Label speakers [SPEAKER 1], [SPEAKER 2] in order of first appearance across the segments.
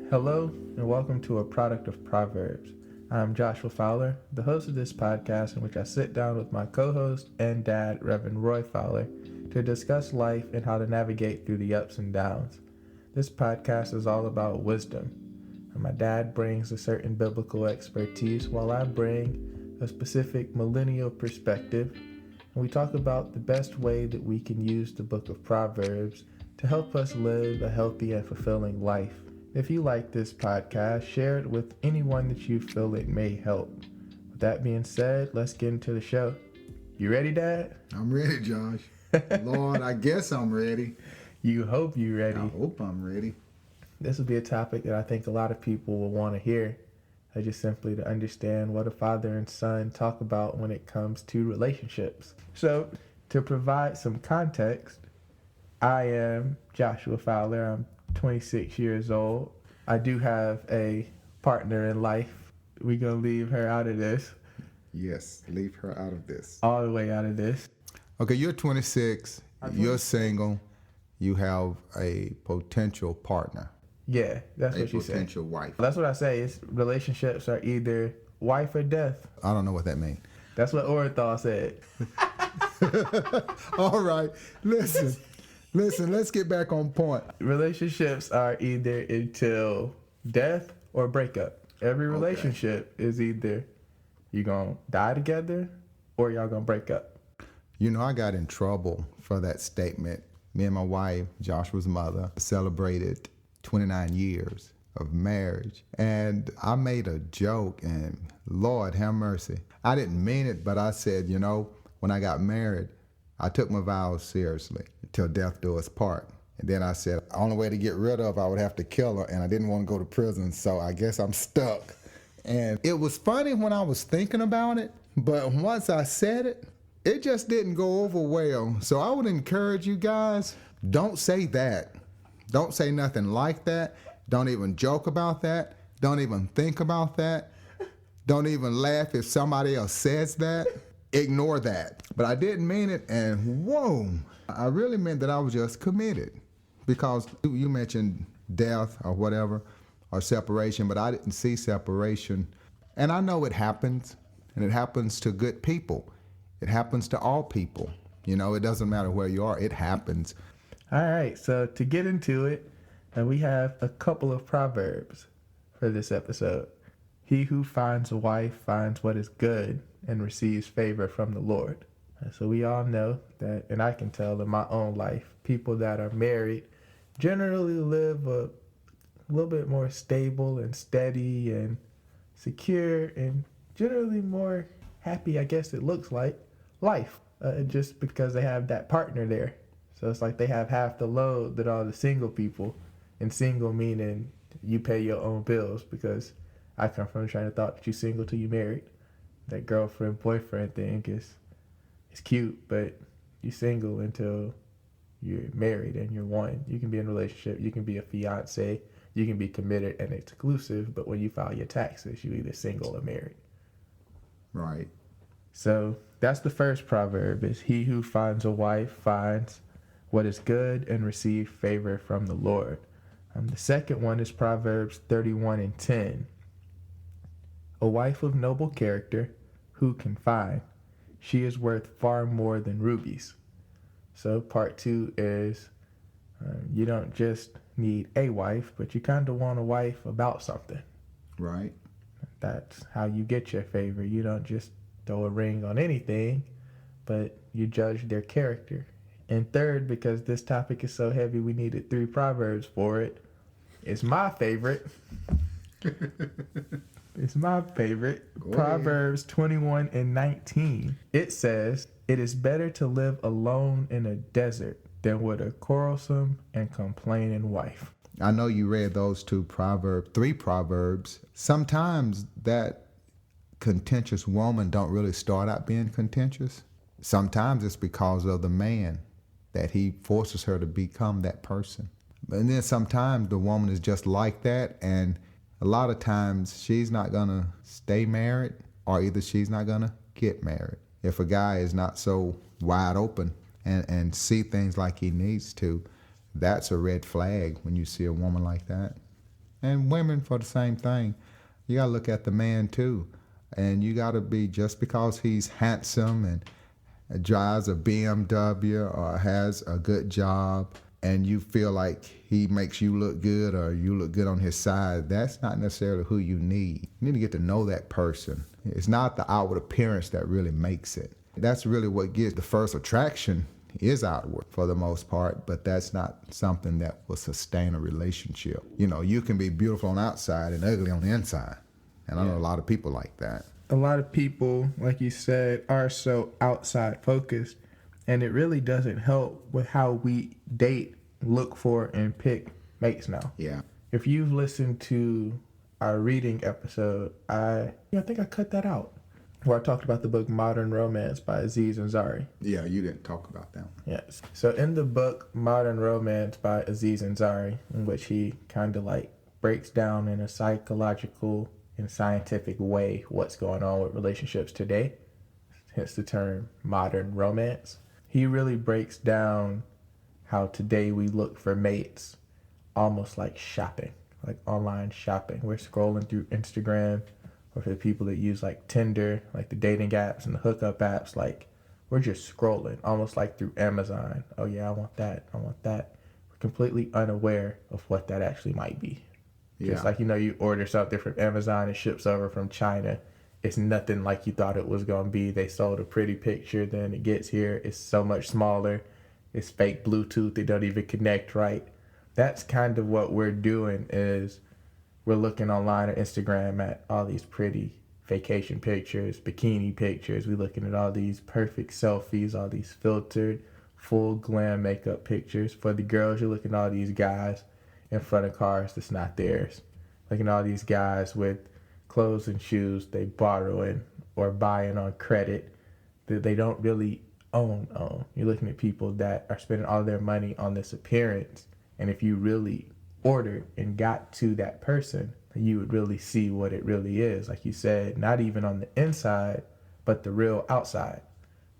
[SPEAKER 1] Hello, and welcome to A Product of Proverbs. I'm Joshua Fowler, the host of this podcast in which I sit down with my co-host and dad, Reverend Roy Fowler, to discuss life and how to navigate through the ups and downs. This podcast is all about wisdom. And my dad brings a certain biblical expertise while I bring a specific millennial perspective. And we talk about the best way that we can use the book of Proverbs to help us live a healthy and fulfilling life. If you like this podcast, share it with anyone that you feel it may help. With that being said, let's get into the show. You ready, Dad?
[SPEAKER 2] I'm ready, Josh. Lord, I guess I'm ready.
[SPEAKER 1] You hope you're ready.
[SPEAKER 2] I hope I'm ready.
[SPEAKER 1] This will be a topic that I think a lot of people will want to hear. Just simply to understand what a father and son talk about when it comes to relationships. So, to provide some context, I am Joshua Fowler. I'm 26 years old. I do have a partner in life. We're going to leave her out of this.
[SPEAKER 2] Yes, leave her out of this.
[SPEAKER 1] All the way out of this.
[SPEAKER 2] Okay, you're 26. You're single. You have a potential partner.
[SPEAKER 1] Yeah, that's what she said.
[SPEAKER 2] A potential wife.
[SPEAKER 1] That's what I say. It's relationships are either wife or death.
[SPEAKER 2] I don't know what that means.
[SPEAKER 1] That's what Orenthal said.
[SPEAKER 2] All right, listen, let's get back on point.
[SPEAKER 1] Relationships are either until death or breakup. Every relationship is either you're going to die together or y'all going to break up.
[SPEAKER 2] You know, I got in trouble for that statement. Me and my wife, Joshua's mother, celebrated 29 years of marriage. And I made a joke, and Lord have mercy. I didn't mean it, but I said, you know, when I got married, I took my vows seriously till death do us part. And then I said, the only way to get rid of, I would have to kill her, and I didn't want to go to prison, so I guess I'm stuck. And it was funny when I was thinking about it, but once I said it, it just didn't go over well. So I would encourage you guys, don't say that. Don't say nothing like that. Don't even joke about that. Don't even think about that. Don't even laugh if somebody else says that. Ignore that. But I didn't mean it, and whoa, I really meant that I was just committed. Because you mentioned death or whatever, or separation, but I didn't see separation. And I know it happens, and it happens to good people. It happens to all people. You know, it doesn't matter where you are, it happens.
[SPEAKER 1] All right, so to get into it, we have a couple of proverbs for this episode. He who finds a wife finds what is good and receives favor from the Lord. So we all know that, and I can tell in my own life, people that are married generally live a little bit more stable and steady and secure and generally more happy, I guess it looks like, life, just because they have that partner there. So it's like they have half the load that all the single people, and single meaning you pay your own bills, because I come from trying to thought that you single till you married. That girlfriend, boyfriend thing is cute, but you single until you're married and you're one. You can be in a relationship, you can be a fiance, you can be committed and exclusive, but when you file your taxes, you either single or married.
[SPEAKER 2] Right.
[SPEAKER 1] So that's the first proverb, is he who finds a wife finds what is good and receive favor from the Lord. The second one is Proverbs 31:10. A wife of noble character, who can find? She is worth far more than rubies. So part two is you don't just need a wife, but you kind of want a wife about something.
[SPEAKER 2] Right.
[SPEAKER 1] That's how you get your favor. You don't just throw a ring on anything, but you judge their character. And third, because this topic is so heavy, we needed 3 proverbs for it. It's my favorite. It's my favorite. Proverbs 21:19. It says, "It is better to live alone in a desert than with a quarrelsome and complaining wife."
[SPEAKER 2] I know you read those 3 proverbs. Sometimes that contentious woman don't really start out being contentious. Sometimes it's because of the man that he forces her to become that person. And then sometimes the woman is just like that, and a lot of times she's not going to stay married, or either she's not going to get married. If a guy is not so wide open and see things like he needs to, that's a red flag when you see a woman like that. And women for the same thing. You got to look at the man too. And you got to be, just because he's handsome and drives a BMW or has a good job, and you feel like he makes you look good or you look good on his side, that's not necessarily who you need. You need to get to know that person. It's not the outward appearance that really makes it. That's really what gives the first attraction, is outward for the most part, but that's not something that will sustain a relationship. You know, you can be beautiful on the outside and ugly on the inside. And I know a lot of people like that.
[SPEAKER 1] A lot of people, like you said, are so outside focused, and it really doesn't help with how we date, look for, and pick mates now.
[SPEAKER 2] Yeah.
[SPEAKER 1] If you've listened to our reading episode, I think I cut that out, where I talked about the book Modern Romance by Aziz Ansari.
[SPEAKER 2] Yeah, you didn't talk about that one.
[SPEAKER 1] Yes. So in the book Modern Romance by Aziz Ansari, in which he kind of like breaks down in a psychological and scientific way what's going on with relationships today, hence the term modern romance, he really breaks down how today we look for mates almost like shopping, like online shopping. We're scrolling through Instagram, or for the people that use like Tinder, like the dating apps and the hookup apps, like we're just scrolling almost like through Amazon. Oh yeah, I want that. I want that. We're completely unaware of what that actually might be.
[SPEAKER 2] Yeah.
[SPEAKER 1] Just like, you order something from Amazon, it ships over from China. It's nothing like you thought it was going to be. They sold a pretty picture, then it gets here. It's so much smaller. It's fake Bluetooth. They don't even connect right. That's kind of what we're doing, is we're looking online on Instagram at all these pretty vacation pictures, bikini pictures. We're looking at all these perfect selfies, all these filtered, full glam makeup pictures. For the girls, you're looking at all these guys in front of cars that's not theirs. Looking at all these guys with clothes and shoes they borrowing or buying on credit that they don't really own. You're looking at people that are spending all their money on this appearance. And if you really ordered and got to that person, you would really see what it really is. Like you said, not even on the inside, but the real outside.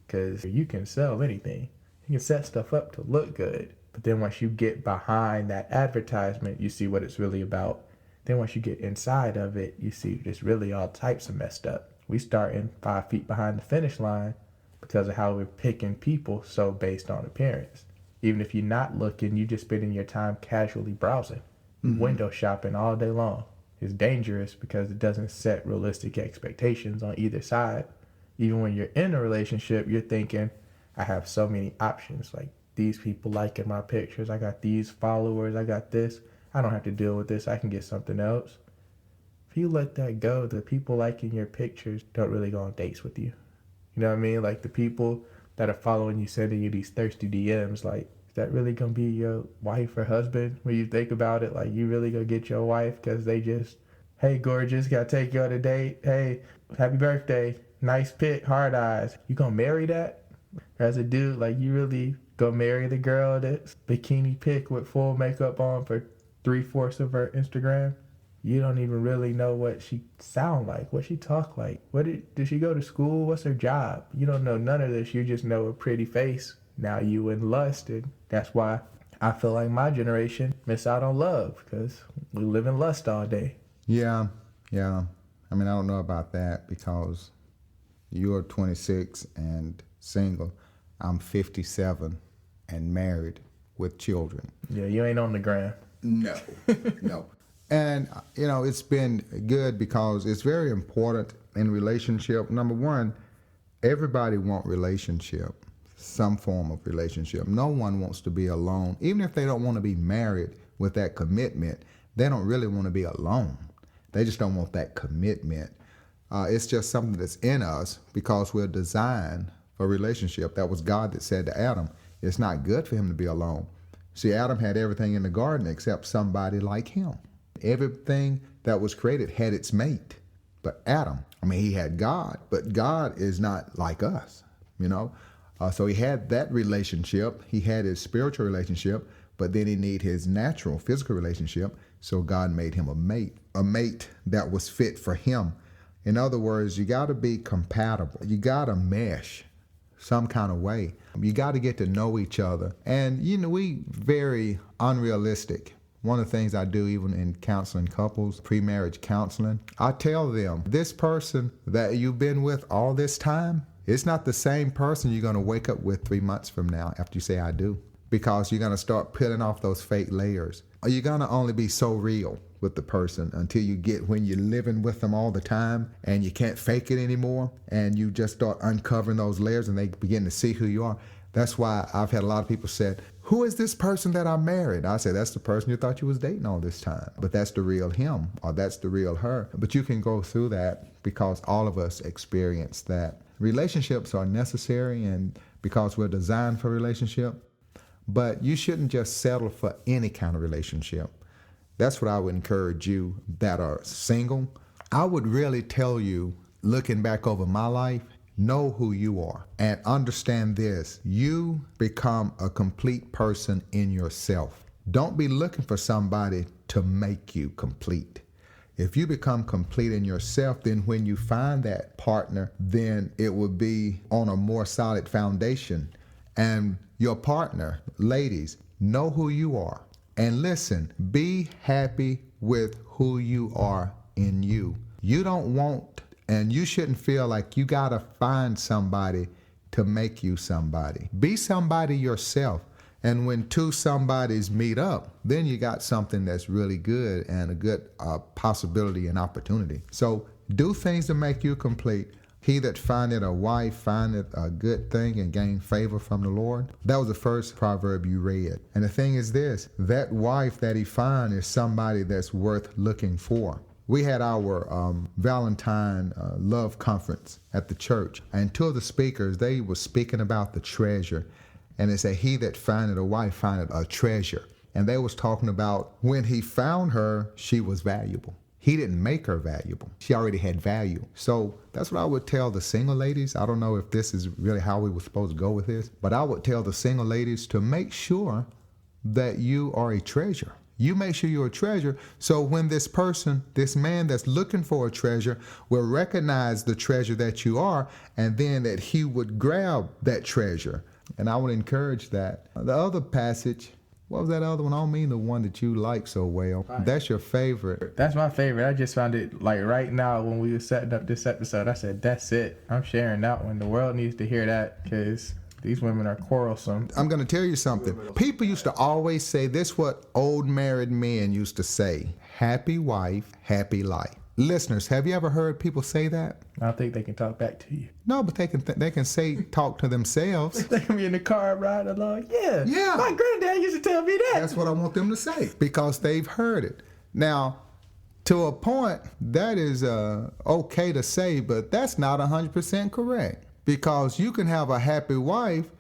[SPEAKER 1] Because you can sell anything. You can set stuff up to look good. But then once you get behind that advertisement, you see what it's really about. Then once you get inside of it, you see it's really all types of messed up. We starting 5 feet behind the finish line because of how we're picking people so based on appearance. Even if you're not looking, you're just spending your time casually browsing, window shopping all day long. It's dangerous because it doesn't set realistic expectations on either side. Even when you're in a relationship, you're thinking, I have so many options. Like, these people liking my pictures. I got these followers. I got this. I don't have to deal with this. I can get something else. If you let that go, the people liking your pictures don't really go on dates with you. You know what I mean? Like, the people that are following you, sending you these thirsty DMs, like, is that really going to be your wife or husband? When you think about it, like, you really going to get your wife because they just, hey, gorgeous, got to take you on a date. Hey, happy birthday. Nice pic, hard eyes. You going to marry that? As a dude, like, you really go marry the girl that's bikini pic with full makeup on for 3/4 of her Instagram? You don't even really know what she sound like, what she talk like. Did she go to school? What's her job? You don't know none of this. You just know a pretty face. Now you in lust, and that's why I feel like my generation miss out on love, because we live in lust all day.
[SPEAKER 2] Yeah. I mean, I don't know about that because you're 26 and single. I'm 57 and married with children.
[SPEAKER 1] Yeah, you ain't on the gram.
[SPEAKER 2] No. And, it's been good because it's very important in relationship. Number one, everybody wants relationship, some form of relationship. No one wants to be alone. Even if they don't want to be married with that commitment, they don't really want to be alone. They just don't want that commitment. It's just something that's in us because we're designed for relationship. That was God that said to Adam, it's not good for him to be alone. See, Adam had everything in the garden except somebody like him. Everything that was created had its mate. But Adam, he had God, but God is not like us, So he had that relationship. He had his spiritual relationship, but then he needed his natural physical relationship. So God made him a mate that was fit for him. In other words, you got to be compatible. You got to mesh some kind of way. You got to get to know each other. And, we very unrealistic One of the things I do even in counseling couples, pre-marriage counseling, I tell them, this person that you've been with all this time, it's not the same person you're going to wake up with 3 months from now after you say I do. Because you're going to start peeling off those fake layers. Or you're going to only be so real with the person until you get when you're living with them all the time and you can't fake it anymore, and you just start uncovering those layers and they begin to see who you are. That's why I've had a lot of people say, who is this person that I married? I say, that's the person you thought you was dating all this time. But that's the real him, or that's the real her. But you can go through that because all of us experience that. Relationships are necessary, and because we're designed for relationship. But you shouldn't just settle for any kind of relationship. That's what I would encourage you that are single. I would really tell you, looking back over my life, know who you are and understand this. You become a complete person in yourself. Don't be looking for somebody to make you complete. If you become complete in yourself, then when you find that partner, then it will be on a more solid foundation. And your partner, ladies, know who you are. And listen, be happy with who you are in you. You don't want, and you shouldn't feel like you got to find somebody to make you somebody. Be somebody yourself. And when two somebodies meet up, then you got something that's really good and a good possibility and opportunity. So do things to make you complete. He that findeth a wife findeth a good thing and gain favor from the Lord. That was the first proverb you read. And the thing is this, that wife that he find is somebody that's worth looking for. We had our Valentine love conference at the church, and two of the speakers, they were speaking about the treasure. And they say, he that findeth a wife findeth a treasure. And they was talking about when he found her, she was valuable. He didn't make her valuable. She already had value. So that's what I would tell the single ladies. I don't know if this is really how we were supposed to go with this, but I would tell the single ladies to make sure that you are a treasure. You make sure you're a treasure. So when this person, this man that's looking for a treasure will recognize the treasure that you are, and then that he would grab that treasure. And I would encourage that. The other passage, what was that other one? I don't mean the one that you like so well. Right. That's your favorite.
[SPEAKER 1] That's my favorite. I just found it like right now when we were setting up this episode. I said, that's it. I'm sharing that one. The world needs to hear that because these women are quarrelsome.
[SPEAKER 2] I'm going to tell you something. People used to always say this, what old married men used to say, happy wife, happy life. Listeners, have you ever heard people say that?
[SPEAKER 1] I don't think they can talk back to you.
[SPEAKER 2] No, but they can say talk to themselves.
[SPEAKER 1] They can be in the car riding along. Yeah. My granddad used to tell me that.
[SPEAKER 2] That's what I want them to say because they've heard it. Now, to a point, that is okay to say, but that's not 100% correct because you can have a happy wife,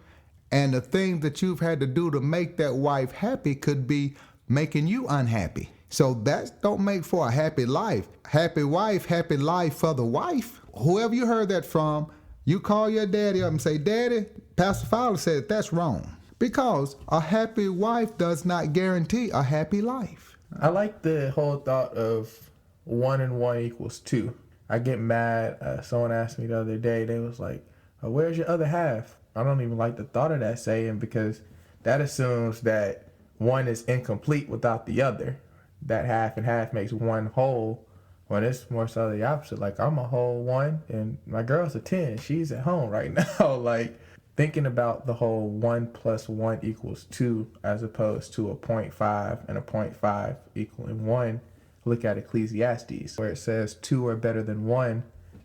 [SPEAKER 2] and the thing that you've had to do to make that wife happy could be making you unhappy. So that don't make for a happy life. Happy wife, happy life for the wife. Whoever you heard that from, you call your daddy up and say, Daddy, Pastor Fowler said that's wrong. Because a happy wife does not guarantee a happy life.
[SPEAKER 1] I like the whole thought of 1 and 1 equals 2. I get mad. Someone asked me the other day, they was like, where's your other half? I don't even like the thought of that saying because that assumes that one is incomplete without the other. That half and half makes one whole, when it's more so the opposite. Like, I'm a whole 1 and my girl's a 10. She's at home right now. Like, thinking about the whole 1 + 1 = 2 as opposed to a 0.5 and a 0.5 equaling 1. Look at Ecclesiastes, where it says 2 are better than 1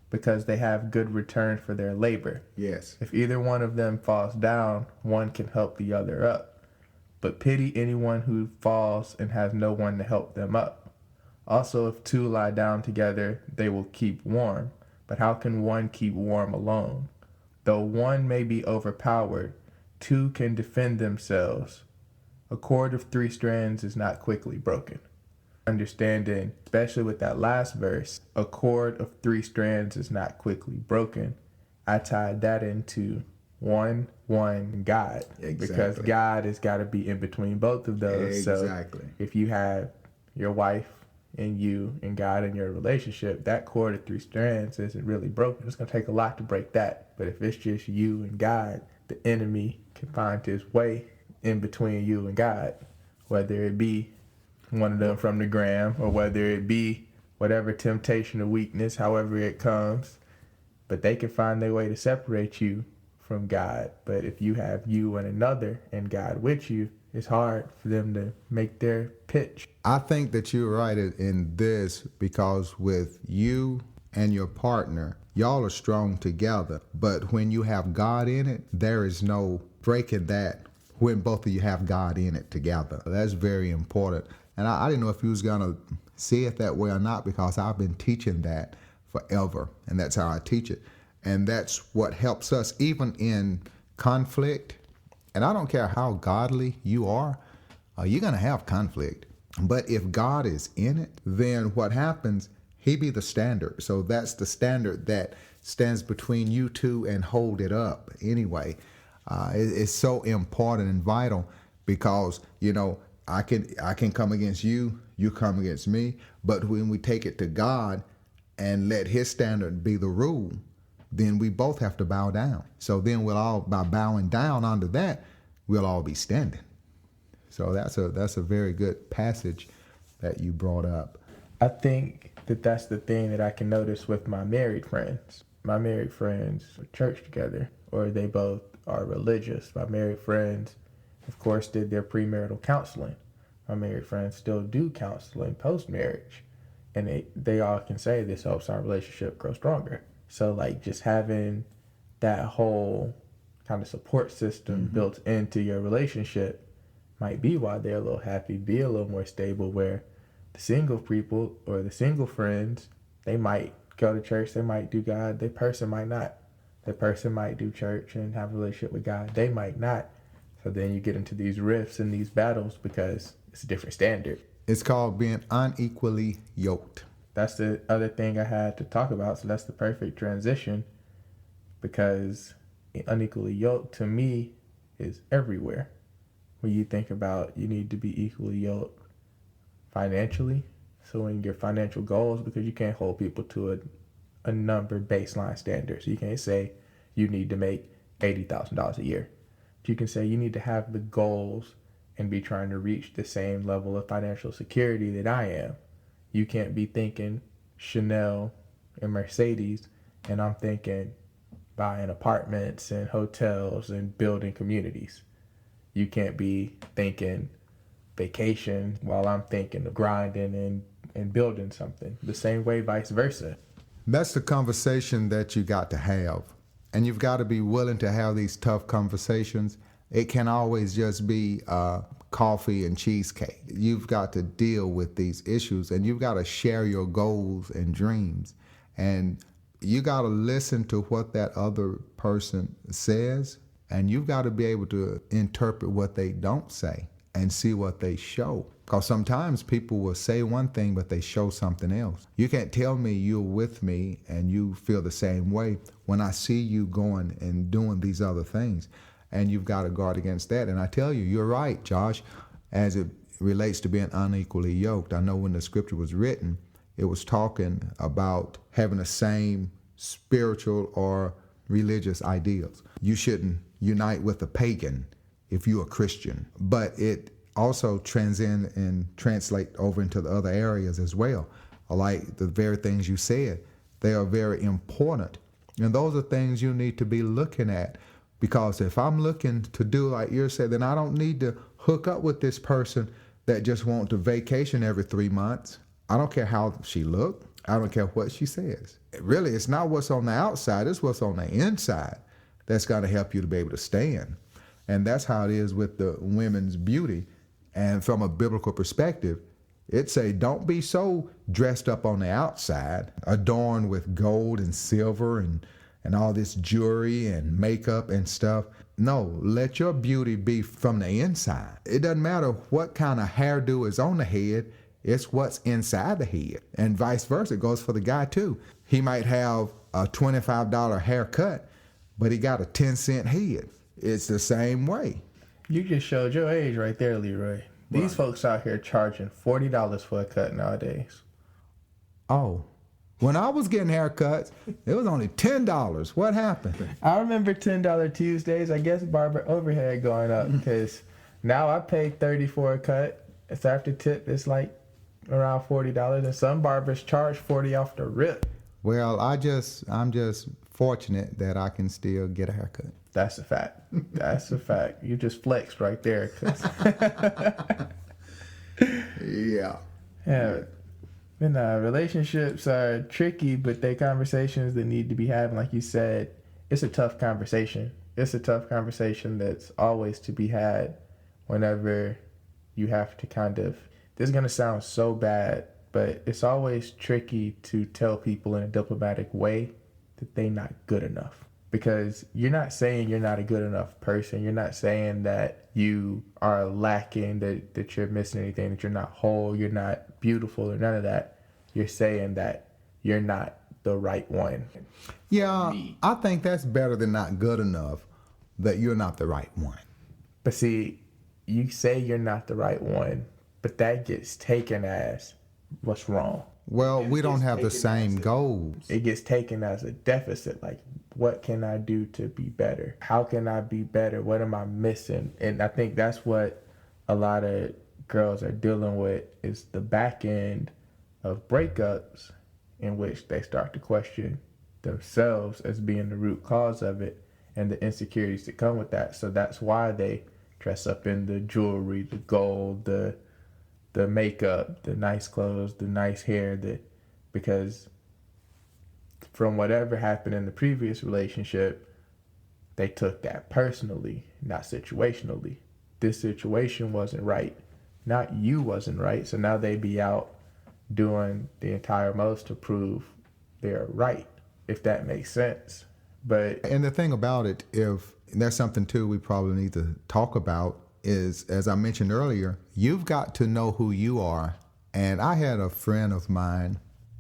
[SPEAKER 1] because they have good return for their labor.
[SPEAKER 2] Yes.
[SPEAKER 1] If either one of them falls down, one can help the other up. But pity anyone who falls and has no one to help them up. Also, if 2 lie down together, they will keep warm. But how can 1 keep warm alone? Though 1 may be overpowered, 2 can defend themselves. A cord of 3 strands is not quickly broken. Understanding, especially with that last verse, a cord of 3 strands is not quickly broken. I tied that into 1, God.
[SPEAKER 2] Exactly.
[SPEAKER 1] Because God has got to be in between both of those.
[SPEAKER 2] Exactly.
[SPEAKER 1] So if you have your wife and you and God in your relationship, that cord of 3 strands isn't really broken. It's going to take a lot to break that. But if it's just you and God, the enemy can find his way in between you and God, whether it be one of them from the gram, or whether it be whatever temptation or weakness, however it comes. But they can find their way to separate you from God. But if you have you and another and God with you, it's hard for them to make their pitch.
[SPEAKER 2] I think that you're right in this, because with you and your partner, y'all are strong together. But when you have God in it, there is no breaking that when both of you have God in it together. That's very important. And I didn't know if you was going to see it that way or not, because I've been teaching that forever. And that's how I teach it. And that's what helps us even in conflict. And I don't care how godly you are, you're going to have conflict. But if God is in it, then what happens, he be the standard. So that's the standard that stands between you two and hold it up anyway. It's so important and vital, because, you know, I can come against you, you come against me. But when we take it to God and let his standard be the rule, then we both have to bow down. So then we'll all, by bowing down under that, we'll all be standing. So that's a very good passage that you brought up.
[SPEAKER 1] I think that that's the thing that I can notice with my married friends. My married friends are church together, or they both are religious. My married friends, of course, did their premarital counseling. My married friends still do counseling post-marriage. And they all can say this helps our relationship grow stronger. So like just having that whole kind of support system built into your relationship might be why they're a little happy, be a little more stable, where the single people or the single friends, they might go to church, they might do God, their person might not. Their person might do church and have a relationship with God, they might not. So then you get into these rifts and these battles because it's a different standard.
[SPEAKER 2] It's called being unequally yoked.
[SPEAKER 1] That's the other thing I had to talk about. So that's the perfect transition, because unequally yoked to me is everywhere. When you think about, you need to be equally yoked financially. So in your financial goals, because you can't hold people to a number baseline standard. So you can't say you need to make $80,000 a year. You can say you need to have the goals and be trying to reach the same level of financial security that I am. You can't be thinking Chanel and Mercedes, and I'm thinking buying apartments and hotels and building communities. You can't be thinking vacation while I'm thinking of grinding and building something. The same way, vice versa.
[SPEAKER 2] That's the conversation that you got to have. And you've got to be willing to have these tough conversations. It can always just be coffee and cheesecake. You've got to deal with these issues, and you've got to share your goals and dreams. And you got to listen to what that other person says, and you've got to be able to interpret what they don't say and see what they show. Because sometimes people will say one thing, but they show something else. You can't tell me you're with me and you feel the same way when I see you going and doing these other things. And you've got to guard against that. And I tell you, you're right, Josh, as it relates to being unequally yoked. I know when the scripture was written, it was talking about having the same spiritual or religious ideals. You shouldn't unite with a pagan if you're a Christian. But it also transcend and translate over into the other areas as well. Like the very things you said, they are very important. And those are things you need to be looking at. Because if I'm looking to do like you said, then I don't need to hook up with this person that just wants to vacation every 3 months. I don't care how she look. I don't care what she says. Really, it's not what's on the outside. It's what's on the inside that's going to help you to be able to stand. And that's how it is with the women's beauty. And from a biblical perspective, it say don't be so dressed up on the outside, adorned with gold and silver and all this jewelry and makeup and stuff. No, let your beauty be from the inside. It doesn't matter what kind of hairdo is on the head, it's what's inside the head. And vice versa, it goes for the guy too. He might have a $25 haircut, but he got a 10-cent head. It's the same way.
[SPEAKER 1] You just showed your age right there, Leroy. These folks out here charging $40 for a cut nowadays.
[SPEAKER 2] Oh. When I was getting haircuts, it was only $10. What happened?
[SPEAKER 1] I remember $10 Tuesdays. I guess barber overhead going up, because now I pay $30 for a cut, It's after tip. It's like around $40, and some barbers charge $40 off the rip.
[SPEAKER 2] Well, I'm just fortunate that I can still get a haircut.
[SPEAKER 1] That's a fact. That's a fact. You just flexed right there. 'Cause
[SPEAKER 2] Yeah.
[SPEAKER 1] yeah. And relationships are tricky, but they conversations that need to be having. Like you said, it's a tough conversation. It's a tough conversation that's always to be had whenever you have to kind of, this is going to sound so bad, but it's always tricky to tell people in a diplomatic way that they're not good enough. Because you're not saying you're not a good enough person. You're not saying that you are lacking, that you're missing anything, that you're not whole, you're not beautiful, or none of that. You're saying that you're not the right one.
[SPEAKER 2] Yeah, I think that's better than not good enough, that you're not the right one.
[SPEAKER 1] But see, you say you're not the right one, but that gets taken as what's wrong.
[SPEAKER 2] Well, we don't have the same goals.
[SPEAKER 1] It gets taken as a deficit. Like, what can I do to be better? How can I be better? What am I missing? And I think that's what a lot of girls are dealing with, is the back end of breakups, in which they start to question themselves as being the root cause of it and the insecurities that come with that. So that's why they dress up in the jewelry, the gold, the makeup, the nice clothes, the nice hair, because from whatever happened in the previous relationship, they took that personally, not situationally. This situation wasn't right, not you wasn't right. So now they be out doing the entire most to prove they're right, if that makes sense. But
[SPEAKER 2] And the thing about it, if there's something too we probably need to talk about, is, as I mentioned earlier, you've got to know who you are. And I had a friend of mine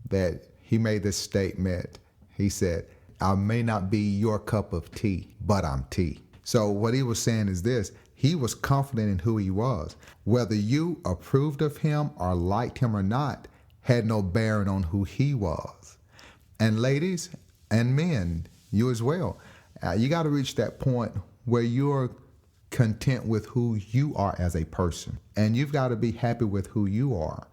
[SPEAKER 2] that he made this statement. He said, I may not be your cup of tea, but I'm tea. So what he was saying is this: he was confident in who he was. Whether you approved of him or liked him or not had no bearing on who he was. And ladies and men, you as well, you got to reach that point where you're content with who you are as a person. And you've got to be happy with who you are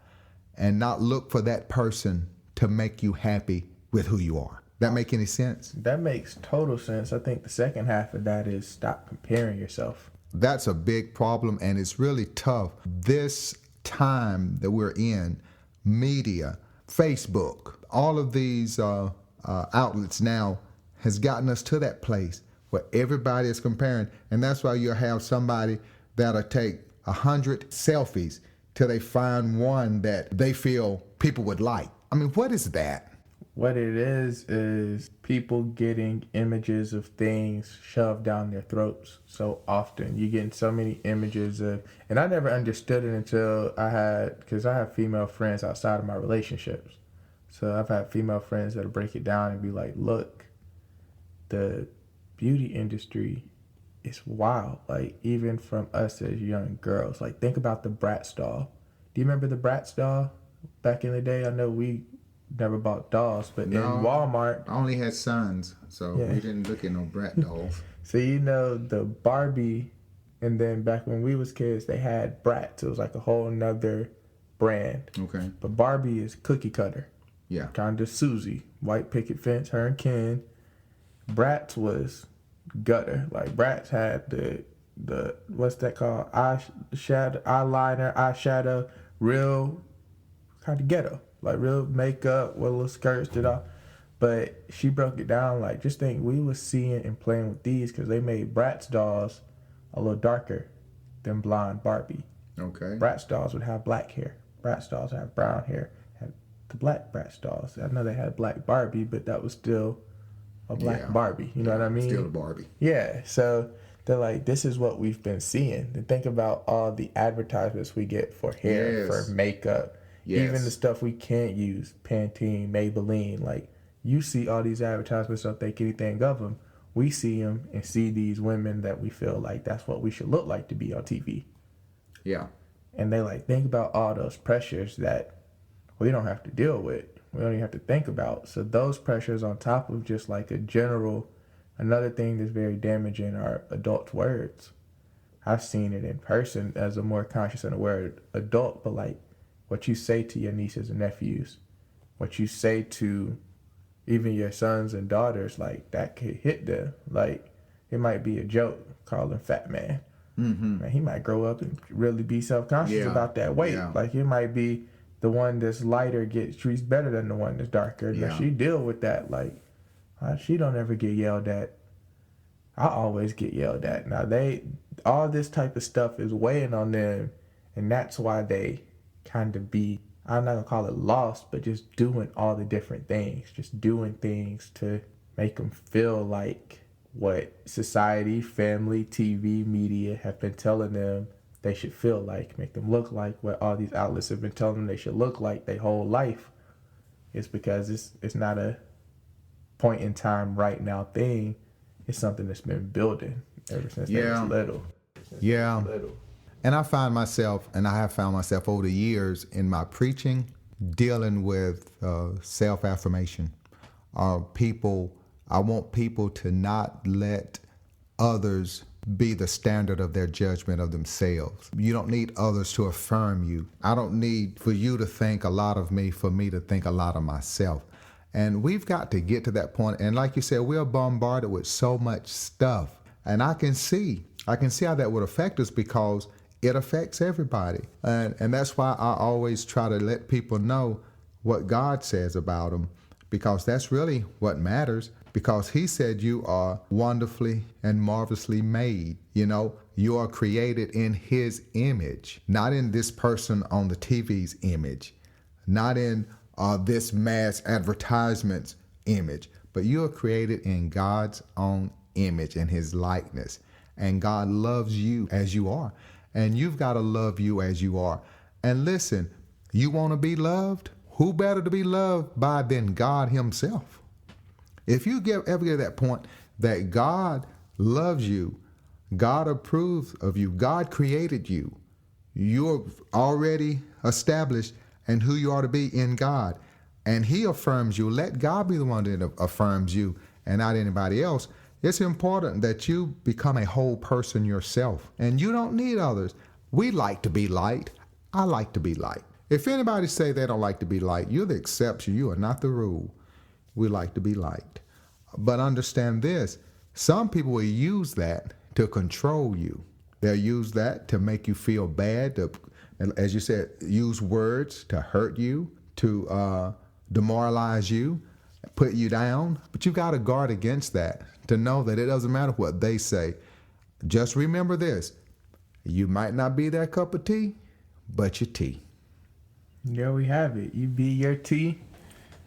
[SPEAKER 2] and not look for that person to make you happy with who you are. That make any sense?
[SPEAKER 1] that makes total sense. I think the second half of that is stop comparing yourself.
[SPEAKER 2] That's a big problem, and it's really tough. This time that we're in, media, Facebook, all of these outlets now has gotten us to that place where everybody is comparing. And that's why you'll have somebody that'll take 100 selfies till they find one that they feel people would like. I mean, what is that?
[SPEAKER 1] What it is people getting images of things shoved down their throats so often. You're getting so many images of, and I never understood it until because I have female friends outside of my relationships. So I've had female friends that'll break it down and be like, look, the beauty industry is wild. Like, even from us as young girls, like, think about the Bratz doll. Do you remember the Bratz doll back in the day? I know we never bought dolls, but in Walmart,
[SPEAKER 2] I only had sons, so
[SPEAKER 1] Yeah.
[SPEAKER 2] we didn't look at no brat dolls.
[SPEAKER 1] so you know the Barbie, and then back when we was kids, they had Bratz. It was like a whole nother brand.
[SPEAKER 2] Okay.
[SPEAKER 1] But Barbie is cookie cutter.
[SPEAKER 2] Yeah.
[SPEAKER 1] Kind of Susie, white picket fence, her and Ken. Bratz was gutter. Like, Bratz had the what's that called? Eyeshadow, real kind of ghetto. Like, real makeup with little skirts did all. But she broke it down like, just think, we was seeing and playing with these because they made Bratz dolls a little darker than blonde Barbie.
[SPEAKER 2] Okay.
[SPEAKER 1] Bratz dolls would have black hair. Bratz dolls have brown hair. And the black Bratz dolls, I know they had black Barbie, but that was still a black Barbie. You know what I mean?
[SPEAKER 2] Still a Barbie.
[SPEAKER 1] Yeah. So they're like, this is what we've been seeing. And think about all the advertisements we get for hair,
[SPEAKER 2] Yes.
[SPEAKER 1] for makeup,
[SPEAKER 2] Yes.
[SPEAKER 1] even the stuff we can't use, Pantene, Maybelline. Like, you see all these advertisements, don't think anything of them. We see them and see these women that we feel like that's what we should look like to be on TV.
[SPEAKER 2] Yeah.
[SPEAKER 1] And they like, think about all those pressures that we don't have to deal with. We don't even have to think about. So those pressures on top of just like a general, another thing that's very damaging are adult words. I've seen it in person as a more conscious and aware adult, but like what you say to your nieces and nephews, what you say to even your sons and daughters, like that could hit them. Like it might be a joke, call him fat man. Man, he might grow up and really be self-conscious about that weight.
[SPEAKER 2] Yeah.
[SPEAKER 1] Like it might be the one that's lighter gets treats better than the one that's darker.
[SPEAKER 2] Yeah.
[SPEAKER 1] But she deal with that. Like she don't ever get yelled at. I always get yelled at. Now all this type of stuff is weighing on them, and that's why they kind of be, I'm not gonna call it lost, but just doing all the different things, just doing things to make them feel like what society, family, TV, media have been telling them they should feel like, make them look like what all these outlets have been telling them they should look like their whole life. It's because it's not a point in time right now thing. It's something that's been building ever since they was little.
[SPEAKER 2] And I have found myself over the years in my preaching dealing with self-affirmation. I want people to not let others be the standard of their judgment of themselves. You don't need others to affirm you. I don't need for you to think a lot of me for me to think a lot of myself. And we've got to get to that point. And like you said, we're bombarded with so much stuff. And I can see how that would affect us because it affects everybody. And that's why I always try to let people know what God says about them, because that's really what matters. Because he said you are wonderfully and marvelously made. You know, you are created in his image, not in this person on the TV's image, not in this mass advertisement's image, but you are created in God's own image and his likeness. And God loves you as you are. And you've got to love you as you are. And listen, you want to be loved? Who better to be loved by than God himself? If you ever get to that point that God loves you, God approves of you, God created you, you're already established in who you are to be in God, and he affirms you, let God be the one that affirms you and not anybody else. It's important that you become a whole person yourself, and you don't need others. We like to be liked. I like to be liked. If anybody say they don't like to be liked, you're the exception. You are not the rule. We like to be liked. But understand this, some people will use that to control you. They'll use that to make you feel bad, to, as you said, use words to hurt you, to demoralize you, put you down. But you got to guard against that, to know that it doesn't matter what they say. Just remember this, you might not be their cup of tea, but your tea.
[SPEAKER 1] There we have it. You be your tea,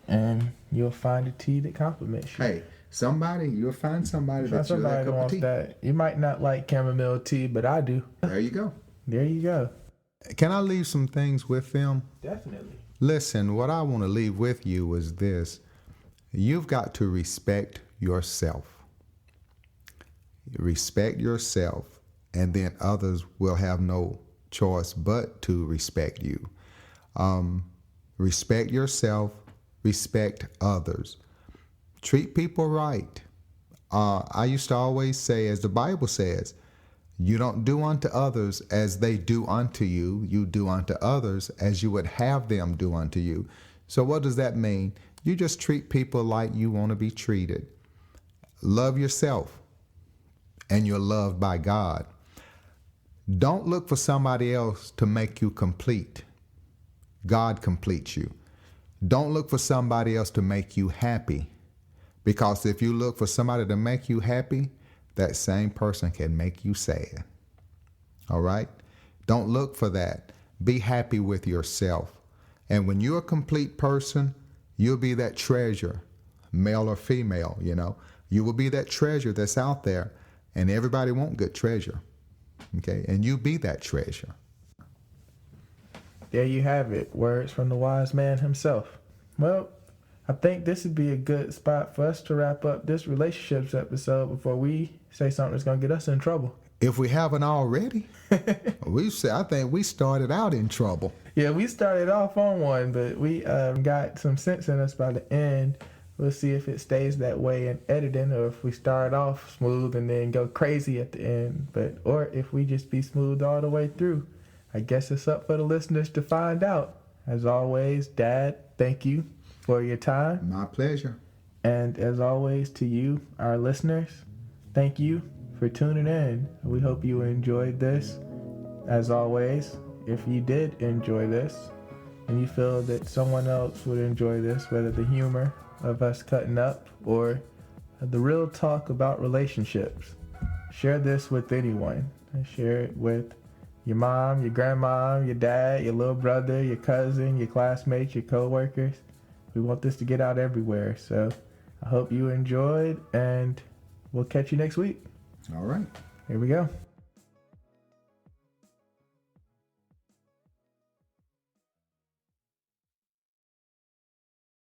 [SPEAKER 1] and you'll find a tea that compliments you.
[SPEAKER 2] Hey, you'll find somebody that's your cup of tea.
[SPEAKER 1] That. You might not like chamomile tea, but I do.
[SPEAKER 2] There you go.
[SPEAKER 1] There you go.
[SPEAKER 2] Can I leave some things with them?
[SPEAKER 1] Definitely.
[SPEAKER 2] Listen, what I want to leave with you is this. You've got to respect yourself. Respect yourself, and then others will have no choice but to respect you. Respect yourself, respect others. Treat people right. I used to always say, as the Bible says, you don't do unto others as they do unto you. You do unto others as you would have them do unto you. So what does that mean? You just treat people like you want to be treated. Love yourself, and you're loved by God. Don't look for somebody else to make you complete. God completes you. Don't look for somebody else to make you happy. Because if you look for somebody to make you happy, that same person can make you sad. All right? Don't look for that. Be happy with yourself. And when you're a complete person, you'll be that treasure, male or female, you know. You will be that treasure that's out there, and everybody wants good treasure. Okay? And you be that treasure.
[SPEAKER 1] There you have it. Words from the wise man himself. Well, I think this would be a good spot for us to wrap up this relationships episode before we say something that's going to get us in trouble.
[SPEAKER 2] If we haven't already, I think we started out in trouble.
[SPEAKER 1] Yeah, we started off on one, but we got some sense in us by the end. We'll see if it stays that way in editing, or if we start off smooth and then go crazy at the end. Or if we just be smooth all the way through. I guess it's up for the listeners to find out. As always, Dad, thank you for your time.
[SPEAKER 2] My pleasure.
[SPEAKER 1] And as always, to you, our listeners, thank you for tuning in. We hope you enjoyed this. As always, if you did enjoy this and you feel that someone else would enjoy this, whether the humor of us cutting up or the real talk about relationships, share this with anyone. Share it with your mom, your grandma, your dad, your little brother, your cousin, your classmates, your coworkers. We want this to get out everywhere. So I hope you enjoyed, and we'll catch you next week.
[SPEAKER 2] All right.
[SPEAKER 1] Here we go.